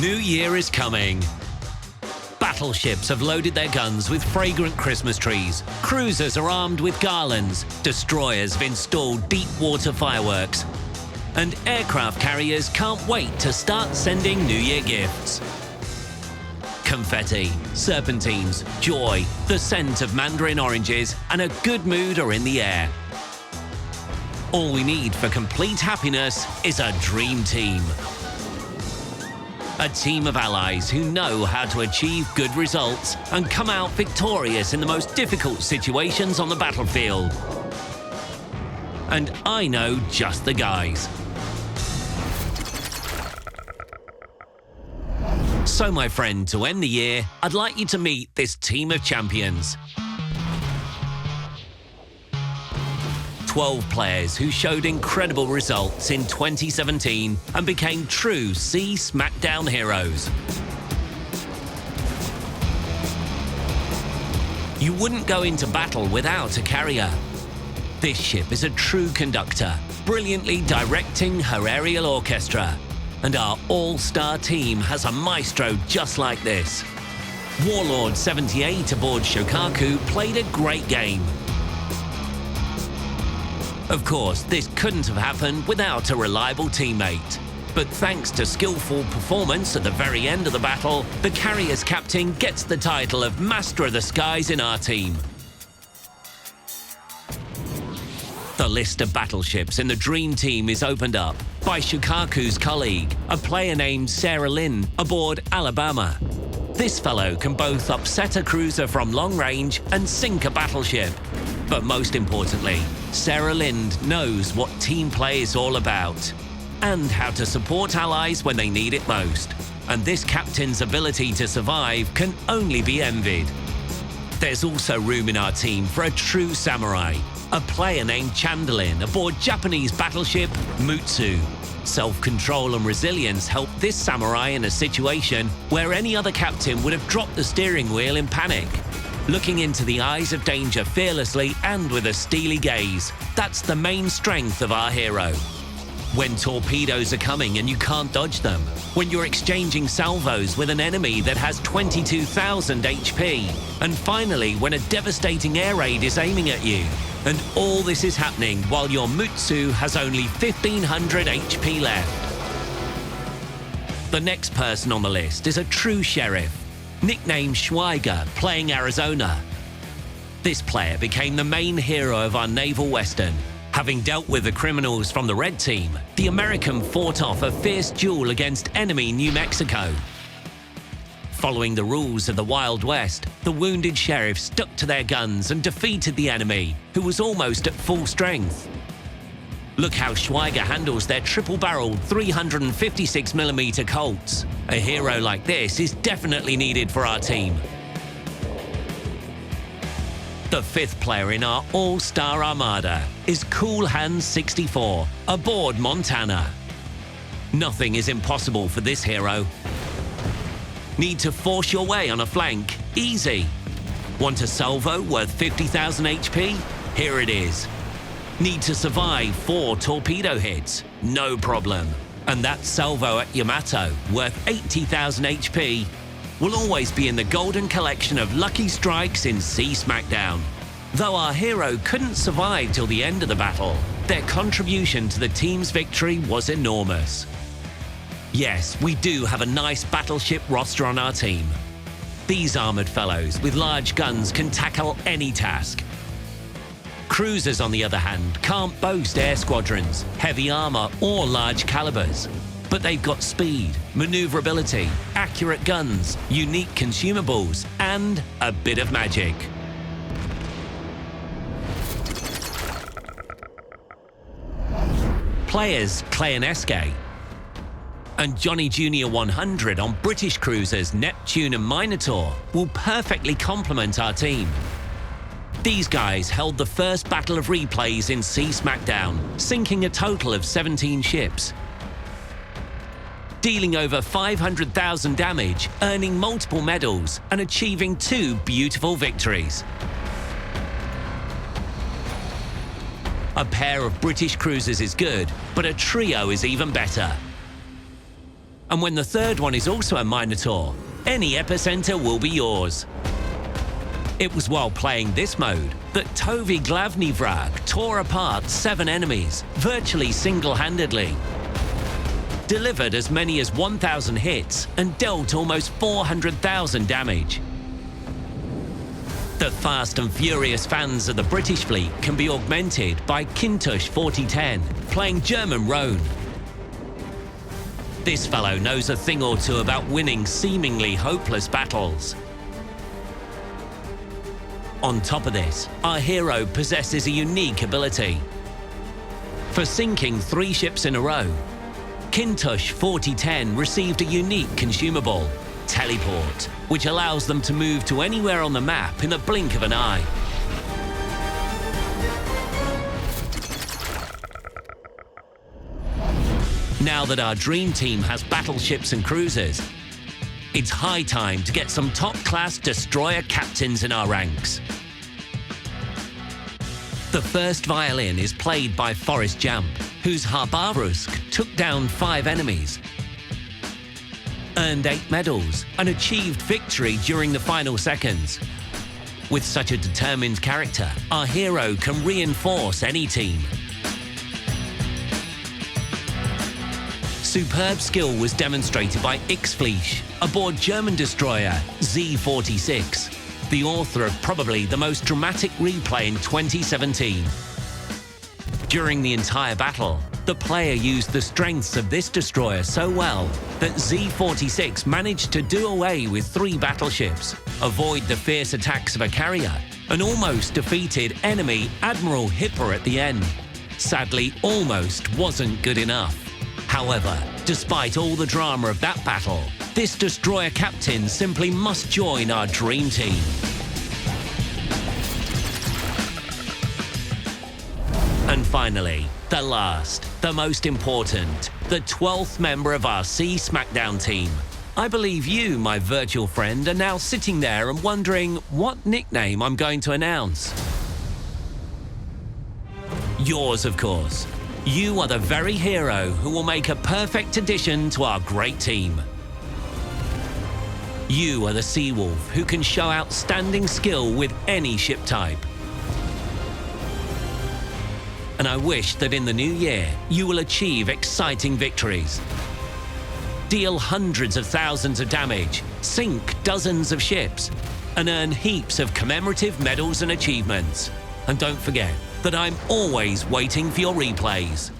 New Year is coming. Battleships have loaded their guns with fragrant Christmas trees. Cruisers are armed with garlands. Destroyers have installed deep water fireworks. And aircraft carriers can't wait to start sending New Year gifts. Confetti, serpentines, joy, the scent of mandarin oranges, and a good mood are in the air. All we need for complete happiness is a dream team. A team of allies who know how to achieve good results and come out victorious in the most difficult situations on the battlefield. And I know just the guys. So, my friend, to end the year, I'd like you to meet this team of champions. 12 players who showed incredible results in 2017 and became true Sea Smackdown heroes. You wouldn't go into battle without a carrier. This ship is a true conductor, brilliantly directing her aerial orchestra. And our all-star team has a maestro just like this. Warlord 78 aboard Shokaku played a great game. Of course, this couldn't have happened without a reliable teammate. But thanks to skillful performance at the very end of the battle, the carrier's captain gets the title of Master of the Skies in our team. The list of battleships in the Dream Team is opened up by Shokaku's colleague, a player named Sarah Lynn, aboard Alabama. This fellow can both upset a cruiser from long range and sink a battleship. But most importantly, Sarah Lynn knows what team play is all about and how to support allies when they need it most. And this captain's ability to survive can only be envied. There's also room in our team for a true samurai, a player named Chandalin aboard Japanese battleship Mutsu. Self-control and resilience helped this samurai in a situation where any other captain would have dropped the steering wheel in panic. Looking into the eyes of danger fearlessly and with a steely gaze, that's the main strength of our hero. When torpedoes are coming and you can't dodge them, when you're exchanging salvos with an enemy that has 22,000 HP, and finally when a devastating air raid is aiming at you. And all this is happening while your Mutsu has only 1,500 HP left. The next person on the list is a true sheriff, nicknamed Schweiger, playing Arizona. This player became the main hero of our naval western. Having dealt with the criminals from the Red Team, the American fought off a fierce duel against enemy New Mexico. Following the rules of the Wild West, the wounded sheriff stuck to their guns and defeated the enemy, who was almost at full strength. Look how Schweiger handles their triple-barreled 356mm Colts. A hero like this is definitely needed for our team. The fifth player in our all-star armada is Cool Hands 64, aboard Montana. Nothing is impossible for this hero. Need to force your way on a flank? Easy. Want a salvo worth 50,000 HP? Here it is. Need to survive 4 torpedo hits? No problem. And that salvo at Yamato, worth 80,000 HP, will always be in the golden collection of lucky strikes in Sea Smackdown. Though our hero couldn't survive till the end of the battle, their contribution to the team's victory was enormous. Yes, we do have a nice battleship roster on our team. These armoured fellows with large guns can tackle any task. Cruisers, on the other hand, can't boast air squadrons, heavy armour or large calibers. But they've got speed, manoeuvrability, accurate guns, unique consumables, and a bit of magic. Players Clay and Eske and Johnny Jr. 100 on British cruisers Neptune and Minotaur will perfectly complement our team. These guys held the first battle of replays in Sea Smackdown, sinking a total of 17 ships. Dealing over 500,000 damage, earning multiple medals, and achieving 2 beautiful victories. A pair of British cruisers is good, but a trio is even better. And when the third one is also a Minotaur, any epicenter will be yours. It was while playing this mode that Tovi Glavny Vrag tore apart 7 enemies, virtually single-handedly, delivered as many as 1,000 hits, and dealt almost 400,000 damage. The fast and furious fans of the British fleet can be augmented by Kintush 4010, playing German Rhone. This fellow knows a thing or two about winning seemingly hopeless battles. On top of this, our hero possesses a unique ability. For sinking 3 ships in a row, Kintush 4010 received a unique consumable, Teleport, which allows them to move to anywhere on the map in the blink of an eye. Now that our dream team has battleships and cruisers, it's high time to get some top-class destroyer captains in our ranks. The first violin is played by Forrest Jump, whose Khabarovsk took down 5 enemies, earned 8 medals, and achieved victory during the final seconds. With such a determined character, our hero can reinforce any team. Superb skill was demonstrated by Ixfleisch aboard German destroyer Z-46, the author of probably the most dramatic replay in 2017. During the entire battle, the player used the strengths of this destroyer so well that Z-46 managed to do away with 3 battleships, avoid the fierce attacks of a carrier, and almost defeated enemy Admiral Hipper at the end. Sadly, almost wasn't good enough. However, despite all the drama of that battle, this destroyer captain simply must join our dream team. And finally, the last, the most important, the 12th member of our Sea Smackdown team. I believe you, my virtual friend, are now sitting there and wondering what nickname I'm going to announce. Yours, of course. You are the very hero who will make a perfect addition to our great team. You are the Seawolf who can show outstanding skill with any ship type. And I wish that in the new year, you will achieve exciting victories. Deal hundreds of thousands of damage, sink dozens of ships, and earn heaps of commemorative medals and achievements. And don't forget that I'm always waiting for your replays.